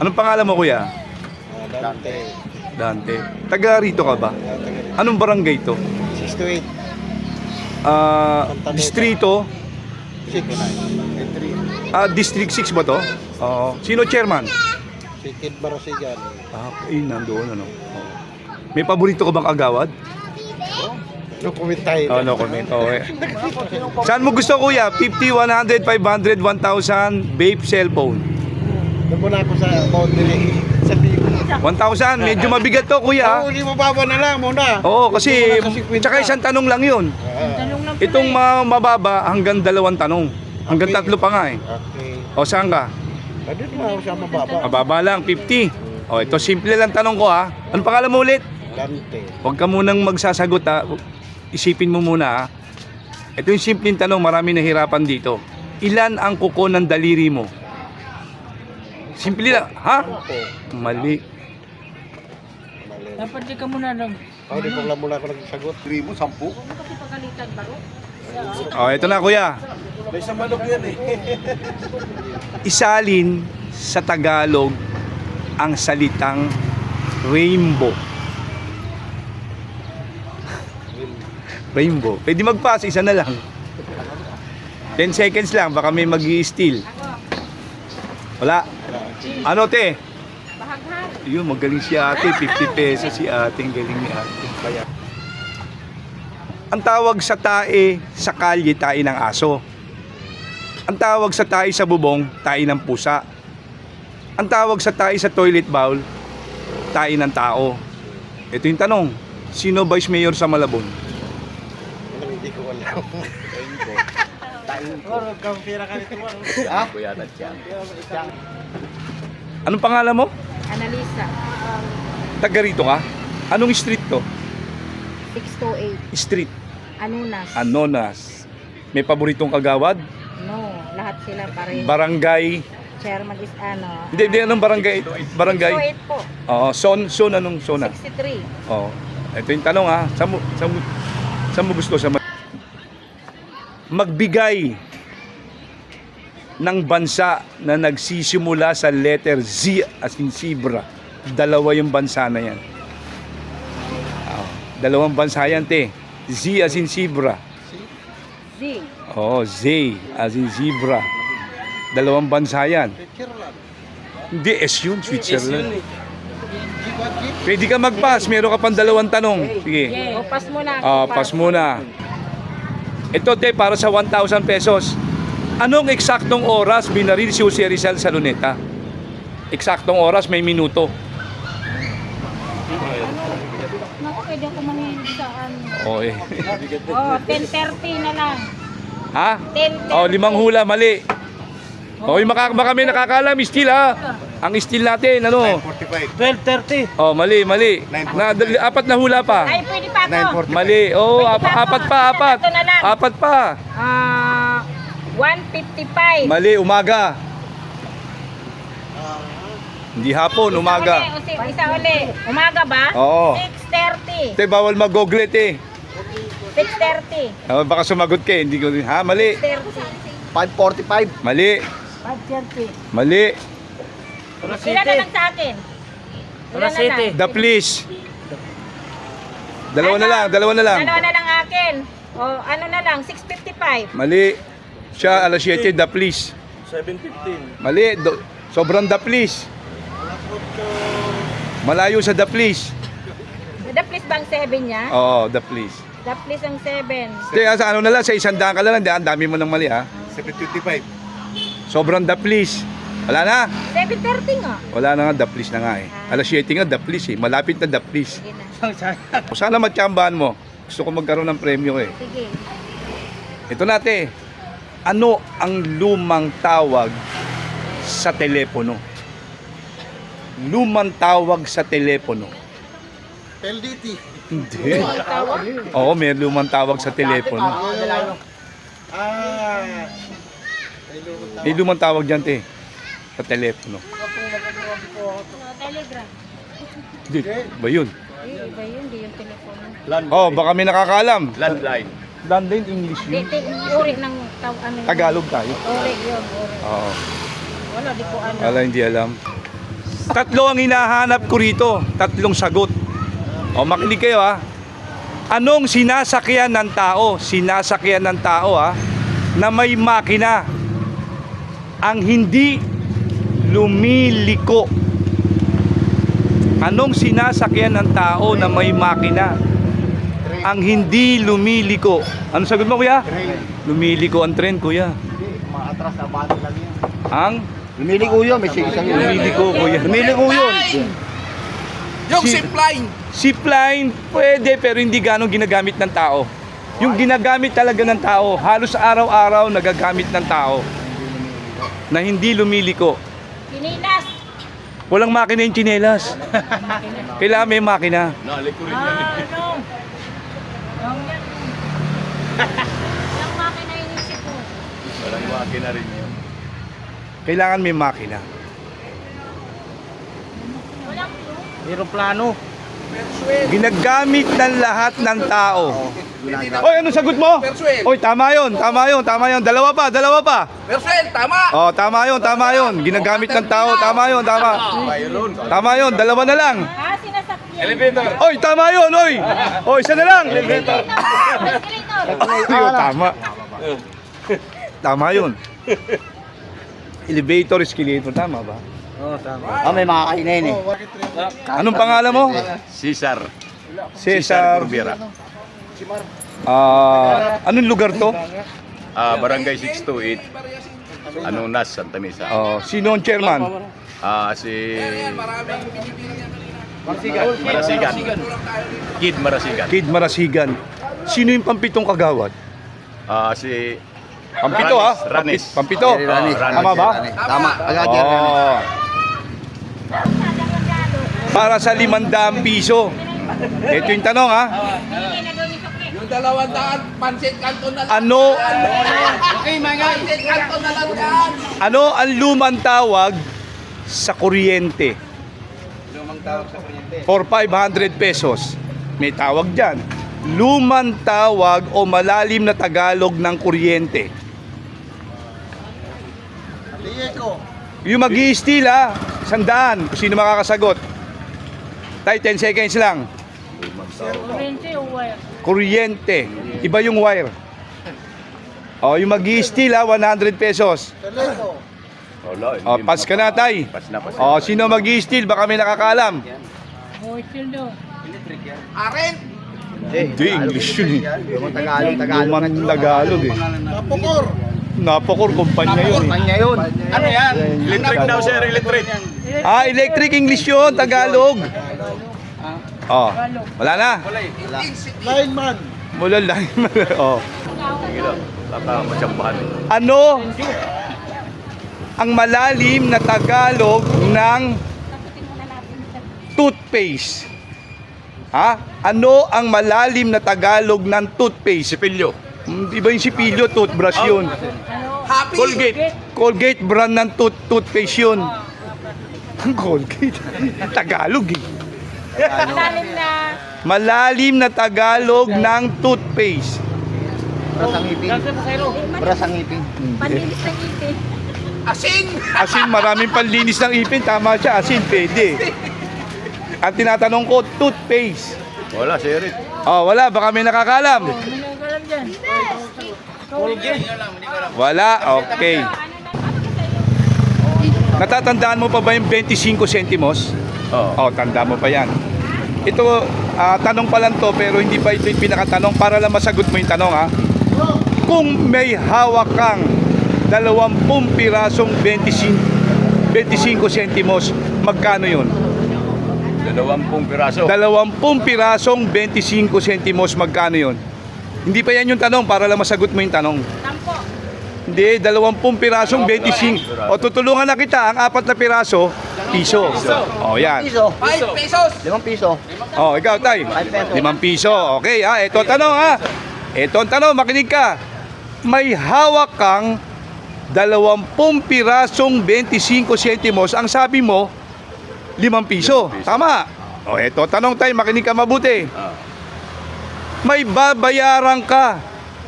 Anong pangalan mo, kuya? Dante. Dante. Taga rito ka ba? Anong barangay to? 628. Distrito? 6. District 6 ba to? Oo. Sino chairman? Si Kid Barosigan. Okay, nandoon ano. May paborito ka bang agawad? No comment tayo. No comment. Okay. Saan mo gusto, kuya? 50, 100, 500, 1,000 vape cellphone. Doon muna ako sa boundary. Sa libo. 1,000, medyo mabigat to, kuya. Hindi mo baba na lang muna. Oo, kasi kwenta. tsaka isang tanong lang 'yun. Itong mababa hanggang 2 tanong. Hanggang 3 pa nga eh. Okay. O saan ka? Pwede na ako sa mababa. Mababa lang, 50. O ito simple lang tanong ko ha. Ano pangalan mo ulit? Dante. Huwag ka munang magsasagot ha. Isipin mo muna ha. Ito yung simpleng tanong, marami nahirapan dito. Ilan ang kuko ng daliri mo? Simple lang, ha? Mali. Dapat di ka muna lang. Hindi pa lang muna ako nagsagot. 3 mo, 10. Pagalitan baro. O ito na, kuya. May isang manok yan eh. Isalin sa Tagalog ang salitang rainbow. Rainbow. Pwede mag-pass, isa na lang. 10 seconds lang, baka may mag-i-steal. Wala. Ano, te? Bahaghar. Yun, magaling si ate. 50 pesos si ate. Ang galing ni ate. Ang tawag sa tae sa kalye, tae ng aso. Ang tawag sa tae sa bubong, tae ng pusa. Ang tawag sa tae sa toilet bowl, tae ng tao. Ito yung tanong. Sino vice mayor sa Malabon? Hindi ko alam. Anong pangalan mo? Analisa. Taga rito ka? Anong street to? 628. Street. Anunas. Anonas. May paboritong kagawad? No, lahat sila pareho. Barangay. Chairman is ano. Hindi, anong barangay? Barangay. 628 po. Oo, son anong zona? 63. Oo. Ito yung tanong ha. Saan mo gusto sa magbigay ng bansa na nagsisimula sa letter Z as in zebra. Dalawa yung bansa na yan. Dalawang bansa yan, te. Z as in zebra. Z. Oo, Z as in zebra. Dalawang bansa yan. Hindi, S yun, Switzerland. Pwede ka mag-pass, meron ka pang 2 tanong. Sige. O, pass muna. Pass muna. Ito, te, para sa 1,000 pesos. Anong eksaktong oras binaril si Jose Rizal sa Luneta? Eksaktong oras, may minuto. Naku, pwede ako mangyayin sa ano. Oo, eh. Oh, 10:30 na lang. Ha? 10:30. 5 hula, mali. Okay, baka may nakakalam, still ha. Ang still natin, ano? 45. 12:30. Mali. Apat na hula pa. Ay, pwede pa ako. 9:45. Mali. Pwede pa Apat ako. pa, apat. Ito na lang. Apat pa. 1:55. Mali, umaga. Hindi hapon, umaga. Isa uli. Umaga ba? Oo. 6:30. Te, bawal mag-google eh. 6:30. Baka sumagot ka, hindi ko. Ha, mali. 6:30. 5:45. Mali. 5:30. Mali. Ilan na lang sa akin? Ilan na lang? The please. Dalawa na lang. Dalawa na lang akin. O, ano na lang? 6:55. Mali. Siya, alas 7, the please. 7:15. Mali. Sobrang the please. Malayo sa the please. The please bang 7 niya? Oo, the please. The please ang 7. Te, sa ano na lang, sa 100 ka lang, ang dami mo ng mali ha. 7:55. Sobrang the please. Wala na. 7:30 nga. Wala na nga, the please na nga eh. Alas 7 nga, the please eh. Malapit na the please. Sige na. Sana matsambahan mo. Gusto ko magkaroon ng premyo eh. Sige. Ito nate. Ano ang lumang tawag sa telepono? Lumang tawag sa telepono. LDT. Hindi. Oo, may lumang tawag sa telepono. May lumang tawag dyan, te. Sa telepono. Telegram. Hindi. Ba yun? Iba yun, di yung telepono. Oh, baka may nakakaalam. Landline. Landline English yun. Uri ng ano. Tagalog tayo. Uri yun, uri. Oo. Wala, di ko ano. Wala, hindi alam. Tatlo ang hinahanap ko rito. Tatlong sagot. O, makinig kayo ha. Anong sinasakyan ng tao? Sinasakyan ng tao ha, na may makina ang hindi lumiliko. Anong sinasakyan ng tao na may makina ang hindi lumiliko? Ano sagot mo, kuya? Lumiliko ang tren, kuya. Maatras na bati lang yan. Ang Lumiliko yun, may isang yun. lumiliko, kuya. Lumiliko yun. Yung Si- zipline! Zipline, pwede, pero hindi ganong ginagamit ng tao. Yung ginagamit talaga ng tao, halos araw-araw nagagamit ng tao na hindi lumiliko. Pininas. Walang makina yung tsinelas. Kailangan may makina. Nalikurin Ano? Yung yan. Yung makina inisip ko. Walang makina rin yun. Kailangan may makina. Walang clue. Aeroplano. Ginagamit ng lahat ng tao. Oy, anong sagot mo? Persuel. Oy, tama yun, tama yun, tama yun. Dalawa pa, dalawa pa. Persuel, tama! Oh, tama yun, tama yun. Ginagamit ng tao, tama yun, tama. Mayroon. Tama yun, dalawa na lang. Sinasakyan. Elevator. Oy, tama yun, oy. Oy, isa na lang. Escalator. Ayun, tama. Tama yun. Elevator, escalator, tama ba? Ah, may makakainin eh. Anong pangalan mo? Cesar. Cesar. Rubira. Anong lugar to? Barangay 628. Nas, Santa Mesa. Oh, sino ang chairman? Si... Marasigan. Kid Marasigan. Kid Marasigan. Sino yung pampitong kagawad? Si... Pampito ha? Ranis. Pampito. Ranis. Tama ba? Tama. Agad yan. Oh. Para sa 500 piso. Ito yung tanong ha. Yung 200, pansit kanto na lang. Ano Pansit kanto na lang yan. ano ang lumang tawag sa kuryente? Lumang tawag sa kuryente. For 500 pesos. May tawag dyan. Lumang tawag o malalim na Tagalog ng kuryente. Lieko. Yung mag-i-steal ha, 100. Kung sino makakasagot. Tay, 10 seconds lang. Kuryente o wire? Kuryente. Iba yung wire. O, yung mag-i-steal ha, 100 pesos. Teleko. Wala, O, pass ka na, tay. Pass na, pass na. O, sino mag-i-steal? Baka may nakakaalam. Moistil daw. Aren! Hindi, English yun eh. Lumang Tagalog. Lumang Tagalog eh. Napukor. Napakor, kumpanya yun eh. Kanya yun. Ano yan? Electric daw, sir. Electric. Ah, electric English yun, Tagalog. Oh, wala na. Lineman. Mula lang. Oh. Sige lang. Baka masyambahan eh. Ano ang malalim na Tagalog ng toothpaste? Ha? Ano ang malalim na Tagalog ng toothpaste? Sipilyo. Di ba yung sipilyo, toothbrush yun? Colgate. Colgate brand ng toothpaste yun. Colgate. Tagalog eh. Malalim na. Malalim na Tagalog ng toothpaste. Bras ang ngipin. Bras ang ngipin. Panlinis ng ipin. Asin! Asin, maraming panlinis ng ipin. Tama siya, asin, pwede. Ang tinatanong ko, toothpaste. Wala, sir. Oh, wala, baka may nakakalam. Managalan dyan. Wala, okay. Natatandaan mo pa ba yung 25 centimos? Oo. Oh, tanda mo pa yan. Ito, tanong pa lang to, pero hindi pa ito yung pinakatanong para lang masagot mo yung tanong ha. Kung may hawak kang 20 pirasong 25 centimos, magkano yun? 20 piraso. 20 pirasong 25 centimos, magkano yun? Hindi pa yan yung tanong, para lang masagot mo yung tanong. Tampo. Hindi, 20 pirasong 25. O tutulungan na kita, ang 4 na piraso, piso. O yan. Piso. 5 pesos! 5 piso. O, ikaw tay, 5 piso. Okay ha, ito ang tanong ha. Ito ang tanong, makinig ka. May hawak kang 20 pirasong 25 centimos, ang sabi mo, 5 piso. Tama. O, ito tanong tay, makinig ka mabuti. May babayaran ka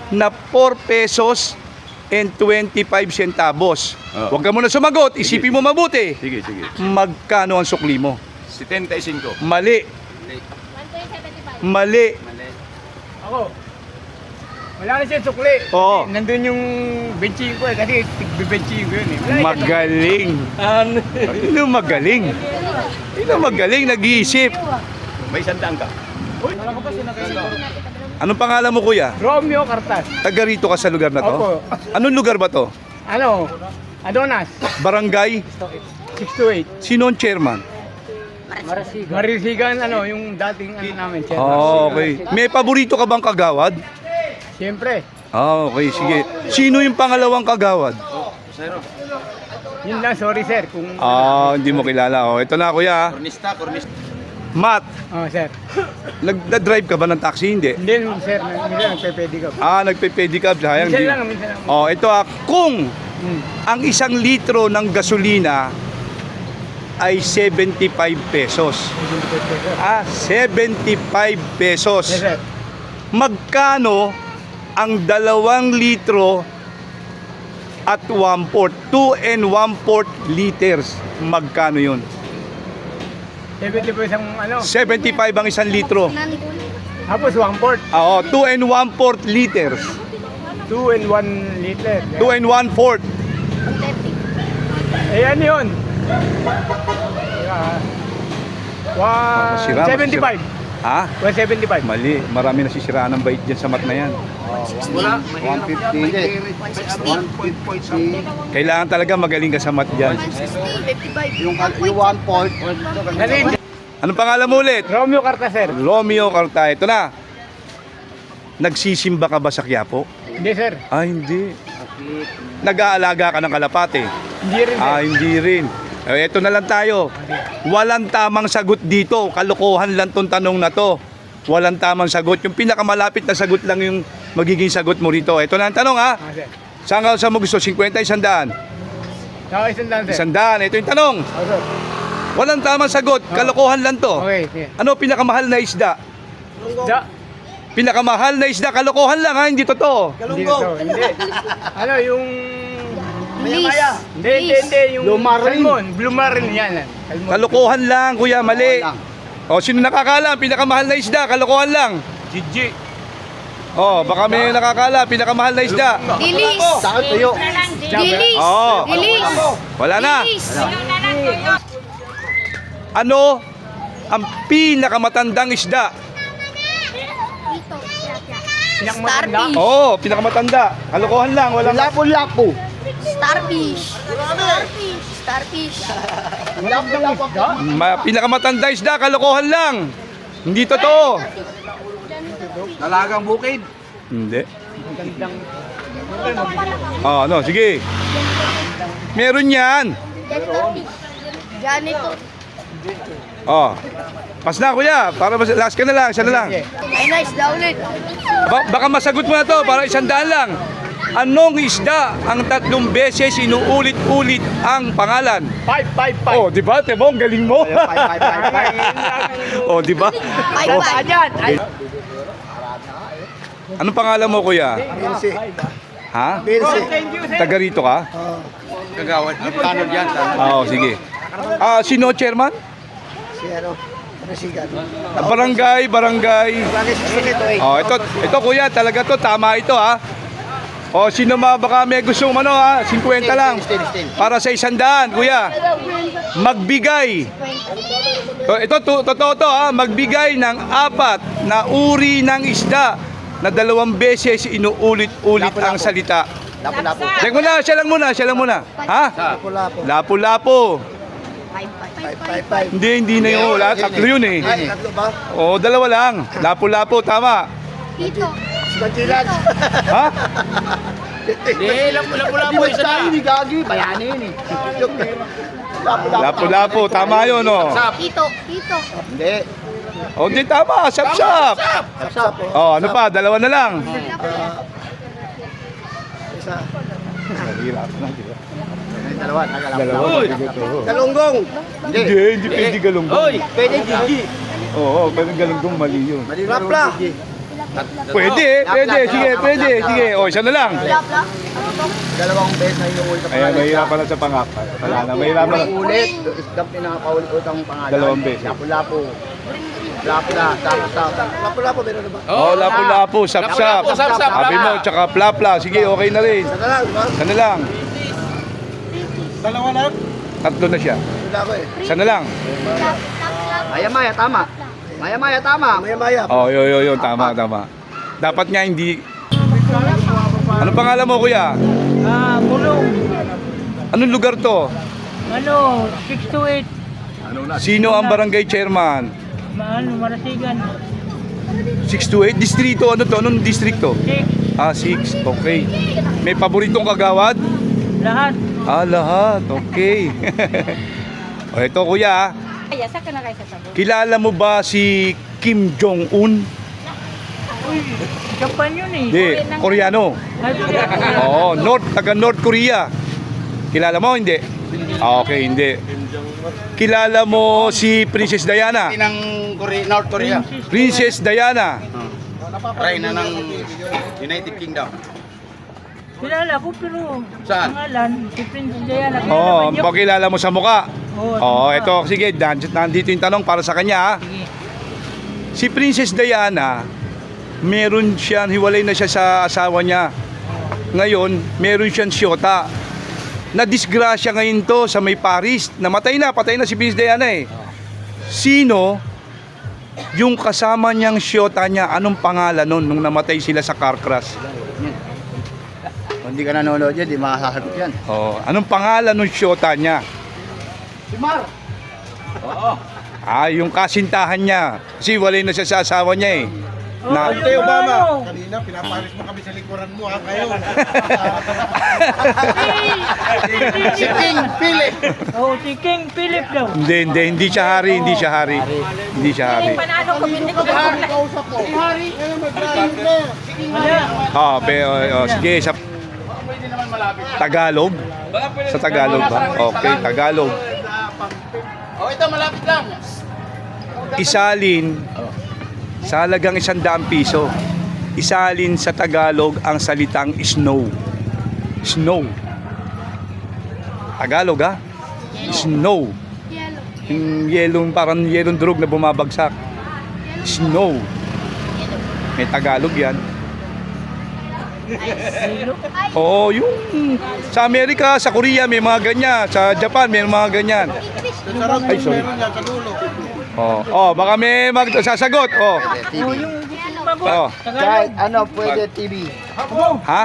na 4 pesos and 25 centavos. Oo. Huwag ka muna sumagot, isipin mo mabuti. Sige, sige. Magkano ang sukli mo? 75. Mali. 1.75. Mali. Ako. Wala na siya sukli. Oo. Kasi nandun yung benching ko eh. Kasi tigbe-benching ko yun eh. Wala na siya Magaling. Ano magaling? Ano magaling, nag-iisip. May sandaan ka. Anong pangalan mo, kuya? Romeo Cartas. Taga rito ka sa lugar na to? Opo. Anong lugar ba to? Ano? Adonas. Barangay? 628. Sino ang chairman? Marisigan, ano, yung dating ano namin. chairman. Oh, okay. May paborito ka bang kagawad? Siyempre. Ah, okay, sige. Sino yung pangalawang kagawad? Yun lang, sorry sir. Kung... Ah, hindi mo kilala. Oh, ito na, kuya. Cornista. Matt, Oh, sir. nagda-drive ka ba ng taxi? Hindi. Hindi, sir. Minsan nagpe-pedicab. Ah, nagpe-pedicab. Sayang. Minsan Di. lang, minsan lang. Oh, ito kung Hmm. ang 1 litro ng gasolina ay 75 pesos. Ah, 75 pesos. Yes, sir. Magkano ang 2 litro at 1/4, 2 and 1/4 liters? Magkano yun? 70 po isang ano. 75 ang 1 litro. Tapos 1/4. Oo, 2 and 1/4 liters. 2 and 1 liter. 2 and 1/4. Ayan yun. Masira, 175. Ha? 175. Mali. Marami nasisiraan ng bait dyan sa mat na yan. Wala. 150. Kailangan talaga magaling ka sa mat dyan. Yung 1/4. Dali. Anong pangalan mo ulit? Romeo Cartas, sir. Romeo Carta. Ito na. Nagsisimba ka ba sa Quiapo? Hindi, sir. Ah, hindi. Nag-aalaga ka ng kalapate? Hindi rin, sir. Ah, hindi rin. Eh, ito na lang tayo. Walang tamang sagot dito. Kalokohan lang tong tanong na to. Walang tamang sagot. Yung pinakamalapit na sagot lang yung magiging sagot mo rito. Ito na ang tanong, ha? Sir. Saan mo gusto? 50, 100? Saka isang dan, sir. 100. Ito yung tanong. Oh, sir. Walang tamang sagot. Kalokohan lang to. Okay, sige. Ano pinakamahal na isda? Da. Pinakamahal na isda. Kalokohan lang, ha? Hindi totoo. Hindi na to. Hindi. Ano, yung... Please. Hindi. Yung Blue marlin. salmon. Blue marlin yan. Salmon. Kalokohan lang, kuya. Mali. O, sino nakakala? Pinakamahal na isda. Kalokohan lang. Gigi. Oh, baka may nakakala. Pinakamahal na isda. Dilis. Saan tuyo? Dilis. Oo. Dilis. Wala na. Dilis. Ano ang pinakamatandang isda? Pinakamatanda. Starfish. Oo, pinakamatanda. Kalokohan lang. Wala. Lapo-lapo. Starfish. Starfish. Pinakamatanda isda. Kalokohan lang. Hindi totoo. Dalagang bukid. Hindi. Oh, ano, sige. Meron yan. Ganito. Oh. Pas na, kuya. Para last ka na lang. Isa na lang. Ay, nice daw ulit. Baka masagot mo na to. Para 100 lang. Anong isda ang 3 beses inuulit-ulit ang pangalan? 5. Oh, di ba? Tebo, ang galing mo. Oh, di ba? Ay, dyan. Ay, Anong pangalan mo, kuya? Ha? Taga rito ka? Kagawad. Tanod yan. Oo, sige. Sino chairman? Si ano? Resigan. Barangay. Bakit ito eh? Oh, ito kuya, talaga to, tama ito ha. Oh, sino baka may gusto ano ha, 50 lang. Para sa 100, kuya. Magbigay. Ito totoo to ha, magbigay ng 4 na uri ng isda na 2 beses inuulit-ulit ang salita. Lapo-lapo. Teka muna, siya lang muna. Ha? Lapo-lapo. Lapu-lapo. 5. Hindi na yun. Wala, 3 yun eh. Ay, tatlo ba? Oo, 2 lang. Lapu-lapo, tama. dito. Bantilan. Ha? Hindi, lapo-lapo isa na. Hindi gagi. Bayani yun eh. Lapu-lapo, tama yun, oh. Dito. Hindi. Oh, hindi tama. Sap-sap. Sapsap. Oh, ano pa? 2 na lang. Isa. Mahirap na, di ba? Ay, dalawa. Dalawa. Galunggong. Hindi pwede galunggong. Pwede Gigi. Oo, pero galunggong mali yun. Rapla. Pwede. Sige. O, isa na lang. Dalawang beses na inuulit ang Ayan, mahirapan na sa pangap. Wala na, mahirapan na. Ulit, isdang pinakaulit-ulit ang pangalan. Dalawang beses. Lapu-lapu. Lapla, tap-tap. Lapu-lapu, meron na ba? Oh, lapu-lapu, sap-sap. Lapu-lapu, sap-sap. Sabi mo, tsaka plapla. Sige, okay na rin. Sana lang, di ba? Isa na lang. Dalawa lang? Tatlo na siya. Wala ko eh. Isa na lang. Maya-maya, tama. Maya-maya, tama. Maya-maya. Oh, yo. Tama. Dapat nga hindi... Ano pangalan mo, kuya? Bulong. Anong lugar to? Ano, 628. Sino ang barangay chairman? Marasigan. 628? Distrito, ano to? Anong distrito? 6. 6. Okay. May paboritong kagawad? Lahat. Lahat. Okay. O, ito, kuya. Kaya, saka na kayo sa sabon. Kilala mo ba si Kim Jong-un? Uy, Japan yun eh. Hindi, Koreano. Oo, taga North Korea. Kilala mo, hindi? Okay, hindi. Kilala mo si Princess Diana? ng North Korea. Princess Diana. Reyna ng United Kingdom. Kilala ko pero Saan? pangalan, si Princess Diana. Oo, pakilala mo sa muka. Oo, Oo, ito, sige, nandito yung tanong para sa kanya. Ha? Sige. Si Princess Diana, meron siya, hiwalay na siya sa asawa niya. Ngayon, meron siyang siyota. Na-disgrasya ngayon to sa may Paris. Patay na si Princess Diana eh. Sino yung kasama niyang siyota niya? Anong pangalan nun nung namatay sila sa car crash? Kung hindi ka nanonood yan, di makasasagot yan. Oh, anong pangalan ng siyota niya? Si Mar! Yung kasintahan niya. Kasi walay na siya sa asawa niya eh. Na, Ante Obama. Kanina, pinaparis mo kami sa likuran mo ha, kayo. Si King Philip! Oh, si King Philip daw. hindi siya hari. Hindi siya hari. Hindi panalo ko, hindi ko panalo. Kausap ko. Si Harry. Ayun, mag-drive ka. Wala. Sige, sa Tagalog? Sa Tagalog ba? Okay, Tagalog. Ito malapit lang. Isalin sa halagang 100 piso. Isalin sa Tagalog ang salitang snow. Snow. Tagalog ha? Snow. Yung yellow, parang yellow drug na bumabagsak. Snow. May Tagalog yan. Oo, yung sa Amerika, sa Korea may mga ganyan, sa Japan may mga ganyan. Ay, sorry. Meron yan sa dulo. Baka may magsasagot. Oh, yung bago. Oh. Kahit ano, pwede TV. Ha?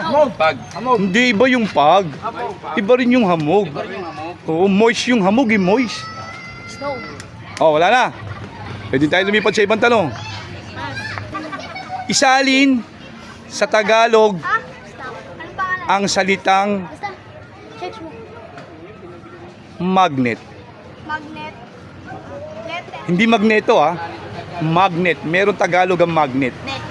Hindi, iba yung pag. Iba rin yung hamog. Oo, moist yung hamog, moist. Wala na. Pwede tayo lumipat sa ibang tanong. Isalin sa Tagalog ang salitang magnet. Magnet. Letter. Hindi magneto Magnet. Meron Tagalog ang magnet. Net.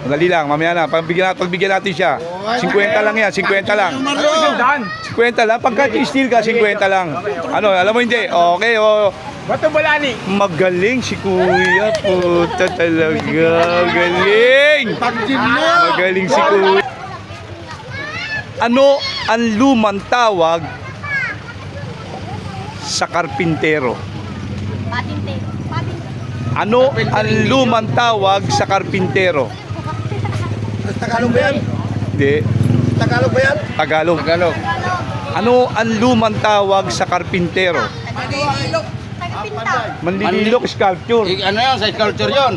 Madali lang, mamaya na. Pagbigyan natin siya. 50 lang yan, 50 lang. 50 lang. Pagka steal ka, 50 lang. Ano, alam mo hindi? Okay, Magaling si Kuya. Puta talaga. Galing. Magaling si Kuya. Ano ang lumang tawag sa karpintero? Patinte. Patinte. Ano ang lumang tawag sa karpintero? Tagalog ba yan? Hindi. Tagalog ba yan? Tagalog. Ano ang lumang tawag sa karpintero? Tagapinta. Manlililok sculpture. Ano yun, sa sculpture yun?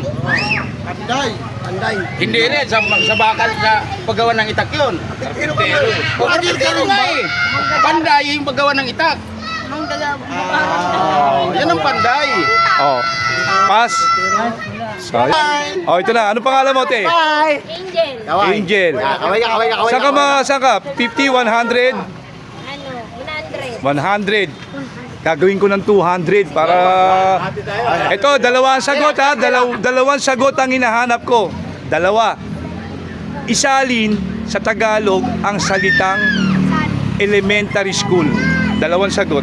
Anday. Anday. Hindi rin, sa bakal, sa paggawa ng itak yun. Karpintero. Karpintero nga eh. Panday yung paggawa ng itak. Yan ang panday. Pass. Ito na. Ano pangalan mo, te? Angel. Angel. Kaway ka. Saan ka? 50, 100? 100. 100. Gagawin ko ng 200 para... Ito, dalawang sagot ha. Dalawang sagot ang hinahanap ko. Dalawa. Isalin sa Tagalog ang salitang elementary school. Dalawang sagot.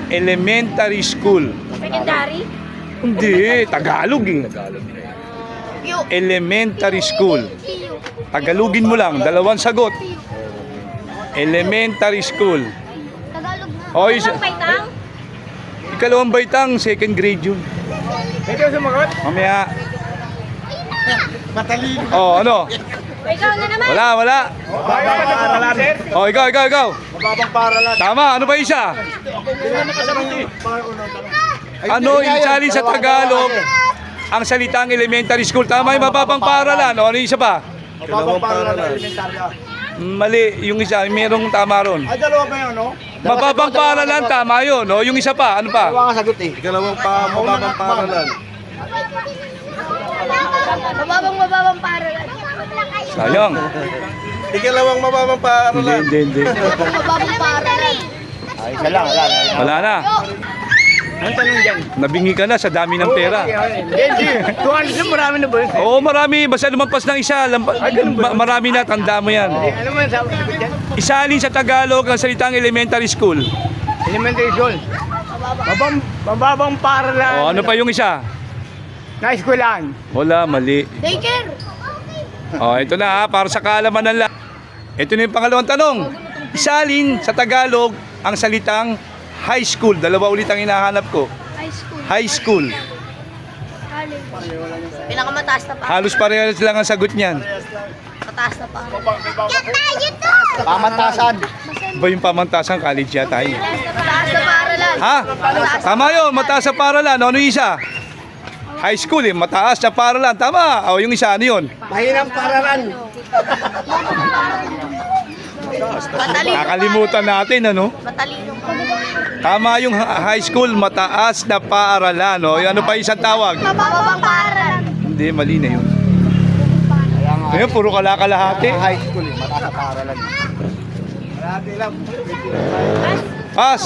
Elementary school. Secondary. Hindi, Tagalog eh. Q. Elementary school. Q. Tagalogin mo lang, dalawang sagot. Elementary school. Tagalog na. O, Walang baitang? ikalawang baitang, second grade yun. Ikaw sumagot? Mamaya. Matalino. Oh, ano? Ikaw na naman. Wala. Mababang paaralan. Oh, ikaw. Mababang paaralan. Tama, ano ba isa? Ano insali sa Tagalog ang salitang elementary school? Tama yung mababang paaralan. O, ano yung isa pa? Mababang paaralan elementarya. Mali, yung isa, merong tama ron. Ay, dalawa ba yun, no? Mababang paaralan, tama yun. O, yung isa pa, ano pa? Dalawa ka sagot eh. Mababang paaralan. Mababang paralan. Sayang. Ikalawang mababang paaralan. Hindi. Mababang paralan. Ay, isa lang. Wala na. Anong tanong dyan? Nabingi ka na sa dami ng pera. Hindi. 200 marami na ba yun? Oo, marami. Basta lumampas ng isa. Marami na, tanda mo yan. Ano man sabi ko dyan? Isalin sa Tagalog ang salitang elementary school. Elementary school. Mababang paralan. O, ano pa yung isa? Na eskwelahan. Wala, mali. Daycare. O, ito na ha, para sa kaalaman ng lahat. Ito na yung pangalawang tanong. Isalin sa Tagalog ang salitang high school. Dalawa ulit ang hinahanap ko. High school. High school. College. Pinakamataas na pa. Halos parehas lang ang sagot niyan. Mataas na pa. Yan tayo to! Pamantasan. Ba yung pamantasan college yata yun? Mataas na paralan. Ha? Tama yun, mataas sa paralan. Ano yung isa? High school eh, mataas sa paralan. Tama. O yung isa, ano yun? Mahinang paaralan. Matalino. Nakalimutan natin, ano? Matalino pa. Tama yung high school, mataas na paaralan. O, ano pa isang tawag? Mababang paralan. Hindi, mali na yun. Ngayon, puro kalakalahati. High school eh. Mataas na paaralan. Kalahati lang. Pas!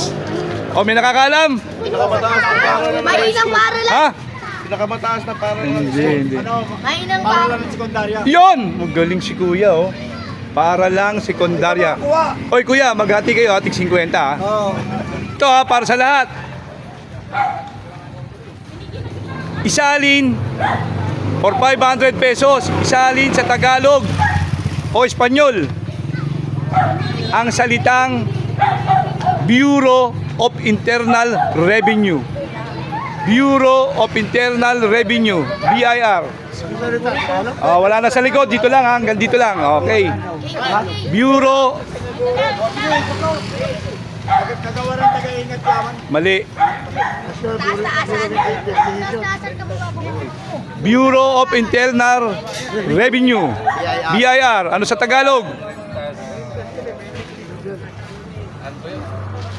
O, may nakakalam? Pinakamataas na paaralan. Mahinang paralan. Ha? Pinakamataas na paaralan. Hindi. Mahinang Paaralan paralan. ng sekundarya. Yun! Magaling si kuya, oh. Para lang sekundarya. Oy, kuya, maghati kayo, hatik 50, ha? Oo. Ito, ha, para sa lahat. Isalin for 500 pesos. Isalin sa Tagalog o Espanyol ang salitang Bureau of Internal Revenue. Bureau of Internal Revenue, BIR. Wala na sa likod, dito lang, hanggang dito lang. Okay. Bureau. Kagawa ng taga-ingat yaman. Mali. Taas-taasan. Taas-taasan ka mababang. Bureau of Internal Revenue, BIR. Ano sa Tagalog?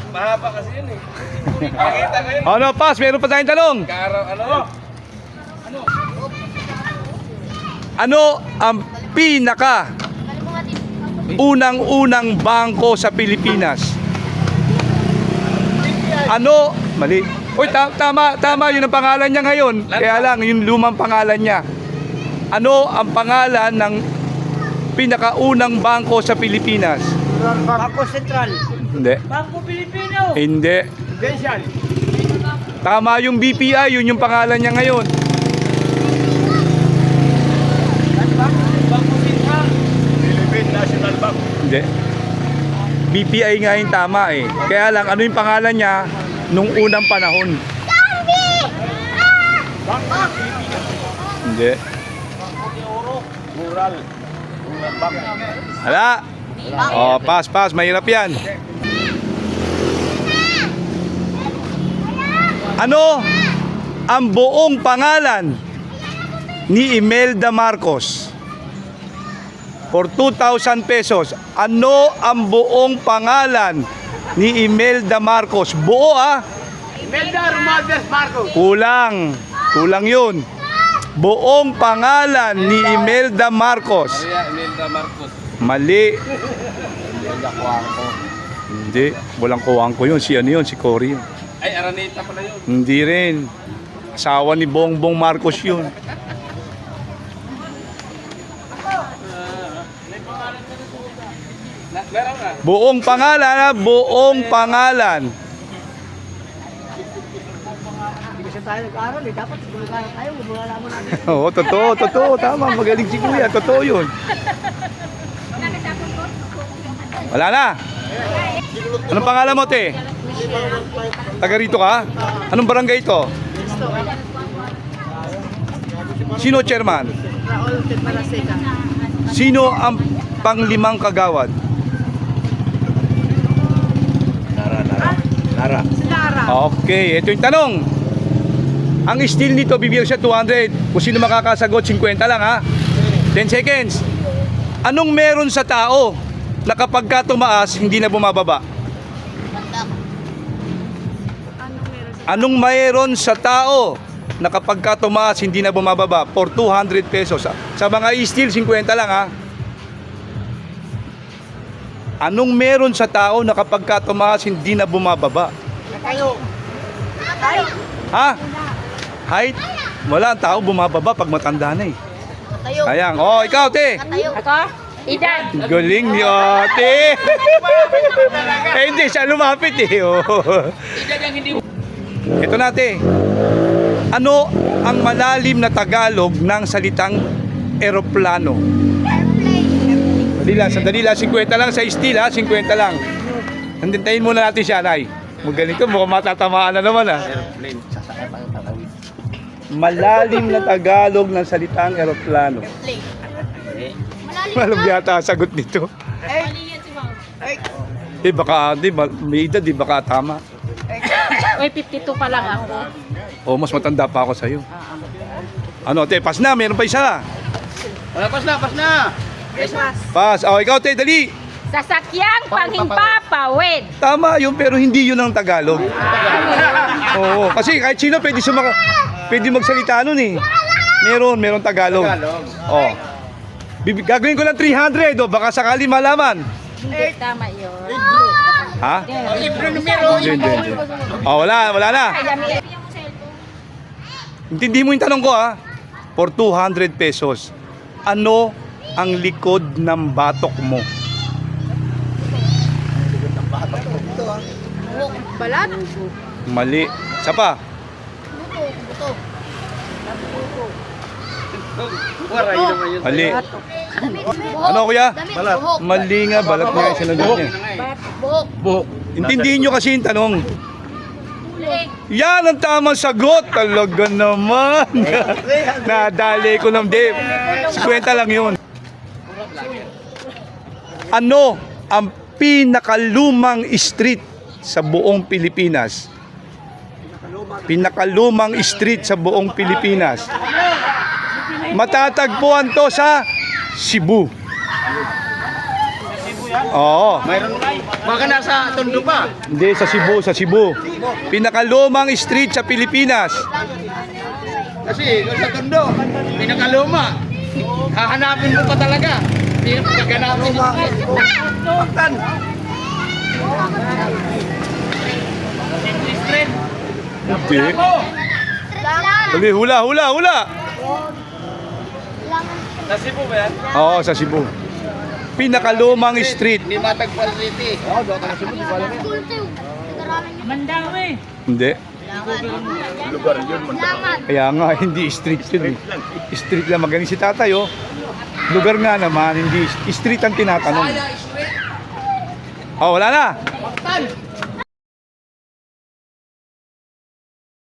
Mahaba kasi yun eh. Nakita ko yun. Ano, Pas? Meron pa tayong tanong. Karaw, ano? Ano ang pinaka unang-unang bangko sa Pilipinas? Ano? Mali. Uy, tama. Yun ang pangalan niya ngayon. Kaya lang, yung lumang pangalan niya. Ano ang pangalan ng pinakaunang bangko sa Pilipinas? Bangko Sentral. Hindi. Bangko Pilipino. Hindi. Prudential. Tama yung BPI, yun yung pangalan niya ngayon. Bangko Sentral. Philippine National Bank. Hindi. BPI nga yung tama eh. Kaya lang, ano yung pangalan niya nung unang panahon? Hindi. Rural. Bank. Hala. Oh, pass. Mahirap yan. Ano ang buong pangalan ni Imelda Marcos? For 2,000 pesos. Ano ang buong pangalan ni Imelda Marcos? Buo ah. Imelda Romualdez Marcos. Kulang yun. Buong pangalan ni Imelda Marcos. Maria Imelda Marcos. Mali. Hindi. Walang kuwang ko yun. Si ano yun? Si Cory yun. Ay, Araneta pala yun. Hindi rin. Asawa ni Bongbong Marcos yun. Meron ka? Buong pangalan ha? Buong pangalan. tayo nag-aaral eh. Dapat gumagana tayo, gumagana mo natin. Oo, totoo. Tama, magaling si Kuya. Totoo yun. Wala na. Anong pangalan mo, te? Taga rito ka? Anong barangay ito? Sino chairman? Raul Tepalaseka. Sino ang panglimang kagawad? Nara. Lara. Okay, ito yung tanong. Ang steel nito, bibigyan siya 200. Kung sino makakasagot, 50 lang ha. 10 seconds. Anong meron sa tao na kapag ka tumaas, hindi na bumababa? Anong mayroon sa tao na kapag ka tumaas, hindi na bumababa? For 200 pesos. Sa mga steel, 50 lang ha. Anong meron sa tao na kapag ka tumaas, hindi na bumababa? Tayo. Ha? Height? Wala, ang tao bumababa pag matanda na eh. Tayo. Ayan. Oh, ikaw, te. Tayo. Ako? Edad. Galing ni ate. Eh, hindi siya lumapit eh. Oh. Ito na, te. Ano ang malalim na Tagalog ng salitang eroplano? Sandali lang, 50 lang sa steel ha, 50 lang. Hintayin muna natin siya, Nay. Magaling ka, mukhang matatamaan na naman ha. Airplane. Sasakay pa yung tatawid. Malalim na Tagalog ng salitang eroplano. Malalim Alam yata ang sagot nito. Mali yan si Ma'am. Eh baka, may edad, baka tama. Uy, 52 pa lang ako. O, mas matanda pa ako sa'yo. Ano, te, pas na, meron pa isa. Pas na. Pas, o, ikaw, te, dali. Sasakyang panghimpapawid. Tama yun, pero hindi yun ang Tagalog. Oo, kasi kahit sino pwede magsalita nun eh. Meron Tagalog. Oh. Gagawin ko lang 300, baka sakali malaman. Hindi, tama yun. Ha? Hindi. Oh, wala na. Intindi mo yung tanong ko ha. For 200 pesos, ano ang likod ng batok mo? Balat. Mali. Isa pa. Buto. Waray naman yun. Mali. Buhok. Ano, kuya? Damit. Balat. Buhok. Mali nga, balat nga yung sinagot niya. Buhok. Buhok. Intindihin nyo kasi yung tanong. Huli. Yan ang tamang sagot. Talaga naman. Nadali ko ng Dave. 50 lang yun. Ano ang pinakalumang street sa buong Pilipinas? Pinakalumang street sa buong Pilipinas. Matatagpuan to sa Cebu. Oo. Mayroon. Baka nasa Tondo pa. Hindi, sa Cebu. Pinakalumang street sa Pilipinas. Kasi kung sa Tondo, pinakaluma. Hahanapin mo pa talaga. Hindi mo gaganapin mo. Baktan. Hindi. Langan. Dali, hula. Sa Cebu ba yan? Oo, sa Cebu. Pinakalumang street. Hindi matagpuan city. Oo, doon ka na Cebu. Di ba alam yan? Kulto. Nag-aralan niyo. Mandawi. Hindi. Langan. Kaya nga, hindi street yun eh. Street lang, magaling si tatay oh. Lugar nga naman, hindi street ang tinatanong. Oh, wala na.